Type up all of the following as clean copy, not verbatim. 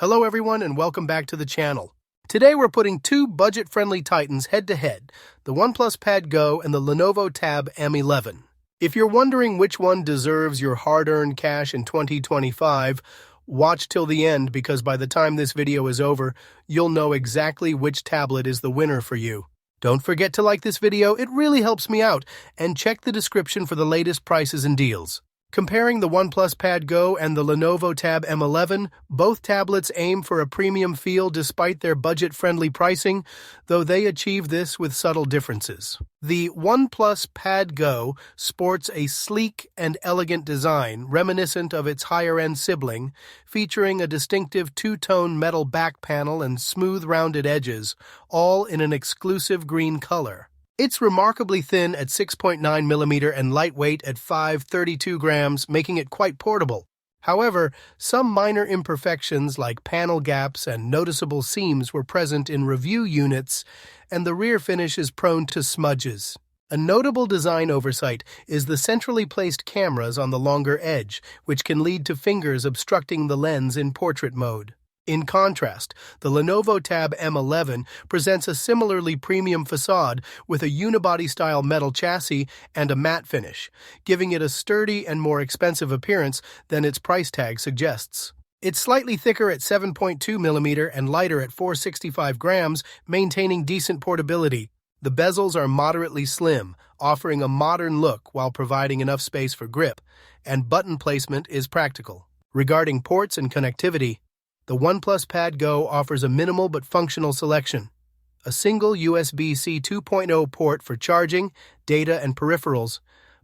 Hello everyone and welcome back to the channel. Today we're putting two budget-friendly titans head-to-head, the OnePlus Pad Go and the Lenovo Tab M11. If you're wondering which one deserves your hard-earned cash in 2025, watch till the end because by the time this video is over, you'll know exactly which tablet is the winner for you. Don't forget to like this video, it really helps me out, and check the description for the latest prices and deals. Comparing the OnePlus Pad Go and the Lenovo Tab M11, both tablets aim for a premium feel despite their budget-friendly pricing, though they achieve this with subtle differences. The OnePlus Pad Go sports a sleek and elegant design reminiscent of its higher-end sibling, featuring a distinctive two-tone metal back panel and smooth rounded edges, all in an exclusive green color. It's remarkably thin at 6.9mm and lightweight at 532 grams, making it quite portable. However, some minor imperfections like panel gaps and noticeable seams were present in review units, and the rear finish is prone to smudges. A notable design oversight is the centrally placed cameras on the longer edge, which can lead to fingers obstructing the lens in portrait mode. In contrast, the Lenovo Tab M11 presents a similarly premium facade with a unibody-style metal chassis and a matte finish, giving it a sturdy and more expensive appearance than its price tag suggests. It's slightly thicker at 7.2mm and lighter at 465 grams, maintaining decent portability. The bezels are moderately slim, offering a modern look while providing enough space for grip, and button placement is practical. Regarding ports and connectivity, the OnePlus Pad Go offers a minimal but functional selection. A single USB-C 2.0 port for charging, data, and peripherals,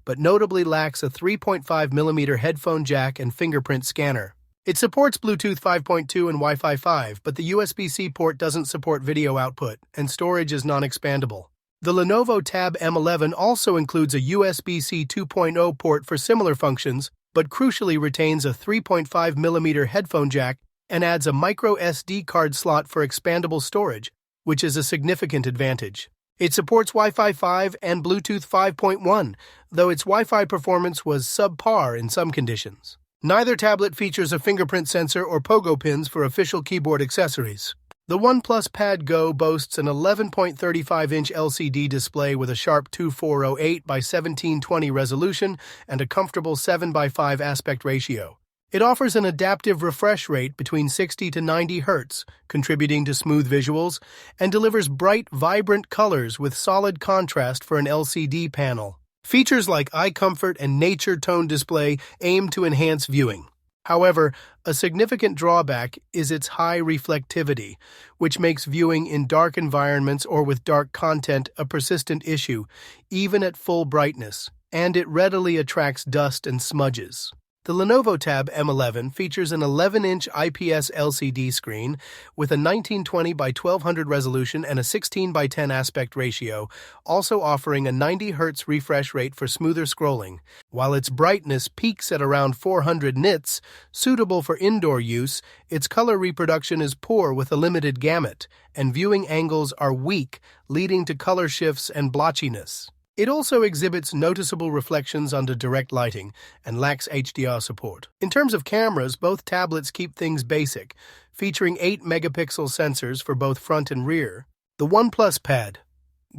but notably lacks a 3.5mm headphone jack and fingerprint scanner. It supports Bluetooth 5.2 and Wi-Fi 5, but the USB-C port doesn't support video output, and storage is non-expandable. The Lenovo Tab M11 also includes a USB-C 2.0 port for similar functions, but crucially retains a 3.5mm headphone jack and adds a micro SD card slot for expandable storage, which is a significant advantage. It supports Wi-Fi 5 and Bluetooth 5.1, though its Wi-Fi performance was subpar in some conditions. Neither tablet features a fingerprint sensor or pogo pins for official keyboard accessories. The OnePlus Pad Go boasts an 11.35-inch LCD display with a sharp 2408 by 1720 resolution and a comfortable 7:5 aspect ratio. It offers an adaptive refresh rate between 60 to 90 Hz, contributing to smooth visuals, and delivers bright, vibrant colors with solid contrast for an LCD panel. Features like eye comfort and nature tone display aim to enhance viewing. However, a significant drawback is its high reflectivity, which makes viewing in dark environments or with dark content a persistent issue, even at full brightness, and it readily attracts dust and smudges. The Lenovo Tab M11 features an 11-inch IPS LCD screen with a 1920 by 1200 resolution and a 16 by 10 aspect ratio, also offering a 90 Hz refresh rate for smoother scrolling. While its brightness peaks at around 400 nits, suitable for indoor use, its color reproduction is poor with a limited gamut, and viewing angles are weak, leading to color shifts and blotchiness. It also exhibits noticeable reflections under direct lighting and lacks HDR support. In terms of cameras, both tablets keep things basic, featuring 8-megapixel sensors for both front and rear. The OnePlus Pad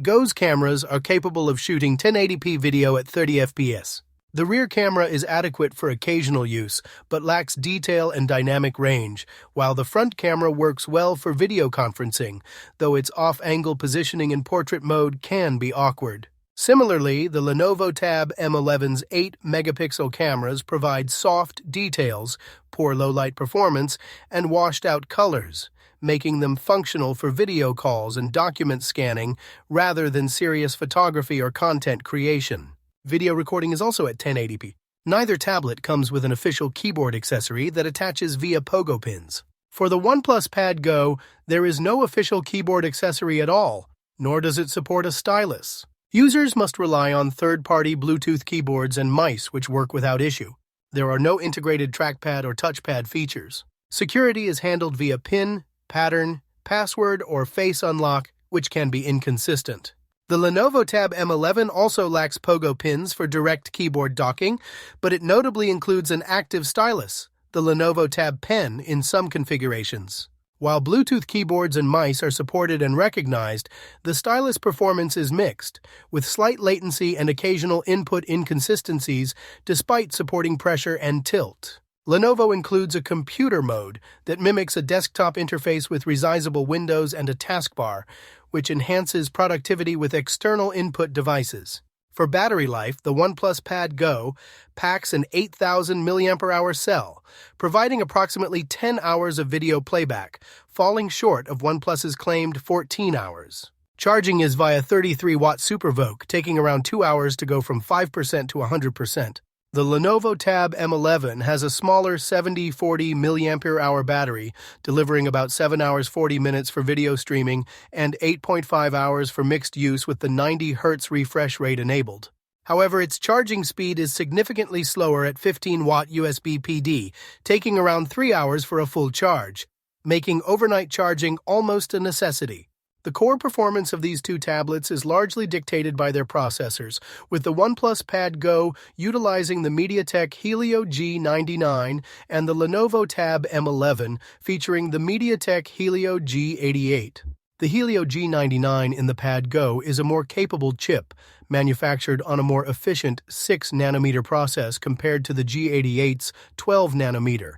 Go's cameras are capable of shooting 1080p video at 30 fps. The rear camera is adequate for occasional use, but lacks detail and dynamic range, while the front camera works well for video conferencing, though its off-angle positioning in portrait mode can be awkward. Similarly, the Lenovo Tab M11's 8-megapixel cameras provide soft details, poor low-light performance, and washed-out colors, making them functional for video calls and document scanning rather than serious photography or content creation. Video recording is also at 1080p. Neither tablet comes with an official keyboard accessory that attaches via pogo pins. For the OnePlus Pad Go, there is no official keyboard accessory at all, nor does it support a stylus. Users must rely on third-party Bluetooth keyboards and mice which work without issue. There are no integrated trackpad or touchpad features. Security is handled via PIN, pattern, password, or face unlock, which can be inconsistent. The Lenovo Tab M11 also lacks pogo pins for direct keyboard docking, but it notably includes an active stylus, the Lenovo Tab Pen in some configurations. While Bluetooth keyboards and mice are supported and recognized, the stylus performance is mixed, with slight latency and occasional input inconsistencies despite supporting pressure and tilt. Lenovo includes a computer mode that mimics a desktop interface with resizable windows and a taskbar, which enhances productivity with external input devices. For battery life, the OnePlus Pad Go packs an 8,000 mAh cell, providing approximately 10 hours of video playback, falling short of OnePlus's claimed 14 hours. Charging is via 33-watt SuperVOOC, taking around 2 hours to go from 5% to 100%. The Lenovo Tab M11 has a smaller 70-40 mAh battery, delivering about 7 hours 40 minutes for video streaming and 8.5 hours for mixed use with the 90 Hz refresh rate enabled. However, its charging speed is significantly slower at 15-watt USB PD, taking around 3 hours for a full charge, making overnight charging almost a necessity. The core performance of these two tablets is largely dictated by their processors, with the OnePlus Pad Go utilizing the MediaTek Helio G99 and the Lenovo Tab M11 featuring the MediaTek Helio G88. The Helio G99 in the Pad Go is a more capable chip, manufactured on a more efficient 6nm process compared to the G88's 12nm,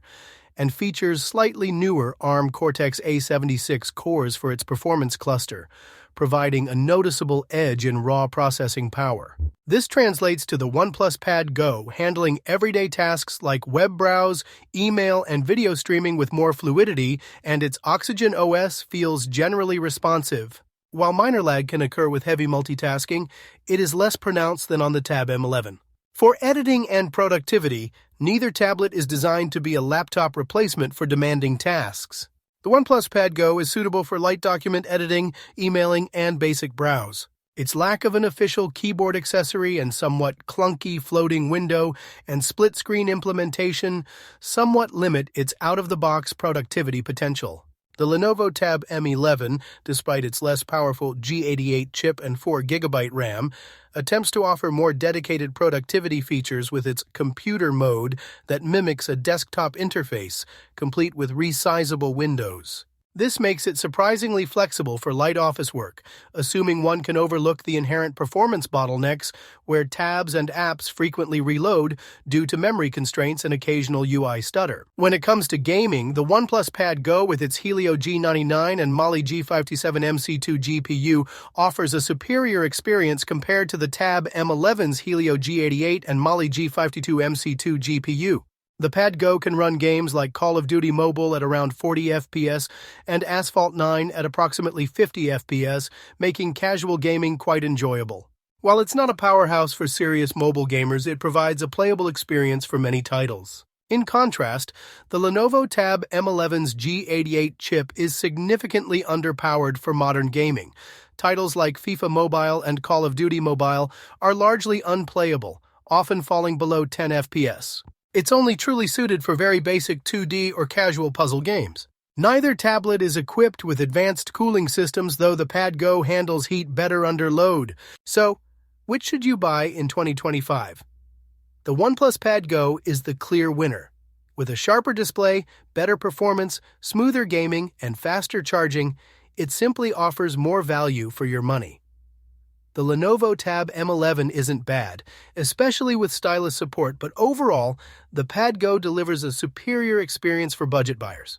and features slightly newer ARM Cortex-A76 cores for its performance cluster, providing a noticeable edge in raw processing power. This translates to the OnePlus Pad Go handling everyday tasks like web browse, email, and video streaming with more fluidity, and its Oxygen OS feels generally responsive. While minor lag can occur with heavy multitasking, it is less pronounced than on the Tab M11. For editing and productivity, neither tablet is designed to be a laptop replacement for demanding tasks. The OnePlus Pad Go is suitable for light document editing, emailing, and basic browse. Its lack of an official keyboard accessory and somewhat clunky floating window and split-screen implementation somewhat limit its out-of-the-box productivity potential. The Lenovo Tab M11, despite its less powerful G88 chip and 4GB RAM, attempts to offer more dedicated productivity features with its computer mode that mimics a desktop interface, complete with resizable windows. This makes it surprisingly flexible for light office work, assuming one can overlook the inherent performance bottlenecks where tabs and apps frequently reload due to memory constraints and occasional UI stutter. When it comes to gaming, the OnePlus Pad Go with its Helio G99 and Mali G57 MC2 GPU offers a superior experience compared to the Tab M11's Helio G88 and Mali G52 MC2 GPU. The Pad Go can run games like Call of Duty Mobile at around 40 FPS and Asphalt 9 at approximately 50 FPS, making casual gaming quite enjoyable. While it's not a powerhouse for serious mobile gamers, it provides a playable experience for many titles. In contrast, the Lenovo Tab M11's G88 chip is significantly underpowered for modern gaming. Titles like FIFA Mobile and Call of Duty Mobile are largely unplayable, often falling below 10 FPS. It's only truly suited for very basic 2D or casual puzzle games. Neither tablet is equipped with advanced cooling systems, though the Pad Go handles heat better under load. So, which should you buy in 2025? The OnePlus Pad Go is the clear winner. With a sharper display, better performance, smoother gaming, and faster charging, it simply offers more value for your money. The Lenovo Tab M11 isn't bad, especially with Stylus support, but overall, the Pad Go delivers a superior experience for budget buyers.